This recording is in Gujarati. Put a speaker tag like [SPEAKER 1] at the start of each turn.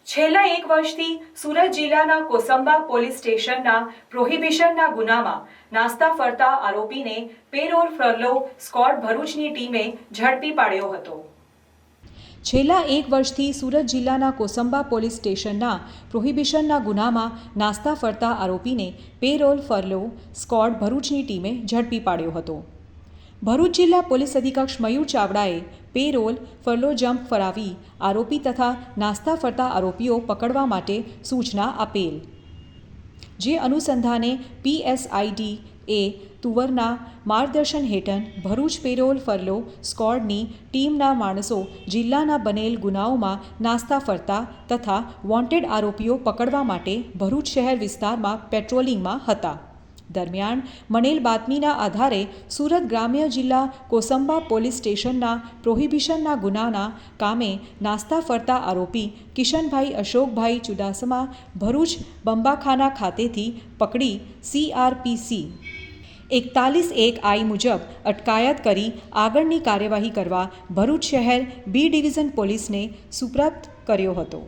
[SPEAKER 1] છેલ્લા એક વર્ષથી સુરત જિલ્લાના કોસંબા પોલીસ સ્ટેશનના પ્રોહિબિશનના ગુનામાં નાસ્તા ફરતા આરોપીને પેરોલ ફરલો સ્ક્વોડ ભરૂચની ટીમે ઝડપી પાડ્યો હતો। છેલ્લા એક વર્ષથી સુરત જિલ્લાના કોસંબા પોલીસ સ્ટેશનના પ્રોહિબિશનના ગુનામાં નાસ્તા ફરતા આરોપીને પેરોલ ફરલો સ્ક્વોડ ભરૂચની ટીમે ઝડપી પાડ્યો હતો। ભરૂચ જિલ્લા પોલીસ અધિક્ષક મયુર ચાવડાએ પેરોલ ફરલો જમ્પ ફરાવી આરોપી તથા નાસ્તા ફરતા આરોપીઓ પકડવા માટે સૂચના આપેલ, જે અનુસંધાને PSID એ તુવરના માર્ગદર્શન હેઠળ ભરૂચ પેરોલ ફરલો સ્ક્વોડની ટીમના માણસો જિલ્લાના બનેલ ગુનાઓમાં નાસ્તા ફરતા તથા વોન્ટેડ આરોપીઓ પકડવા માટે ભરૂચ શહેર વિસ્તારમાં પેટ્રોલિંગમાં હતા। દરમિયાન મળેલ બાતમીના આધારે સુરત ગ્રામ્ય જિલ્લા કોસંબા પોલીસ સ્ટેશનના પ્રોહિબિશનના ગુનાના કામે નાસ્તા ફરતા આરોપી કિશનભાઈ અશોકભાઈ ચુડાસમા ભરૂચ બંબાખાના ખાતેથી પકડી CRPC 41(1) મુજબ અટકાયત કરી આગળની કાર્યવાહી કરવા ભરૂચ શહેર B ડિવિઝન પોલીસને સુપ્રત કર્યો હતો।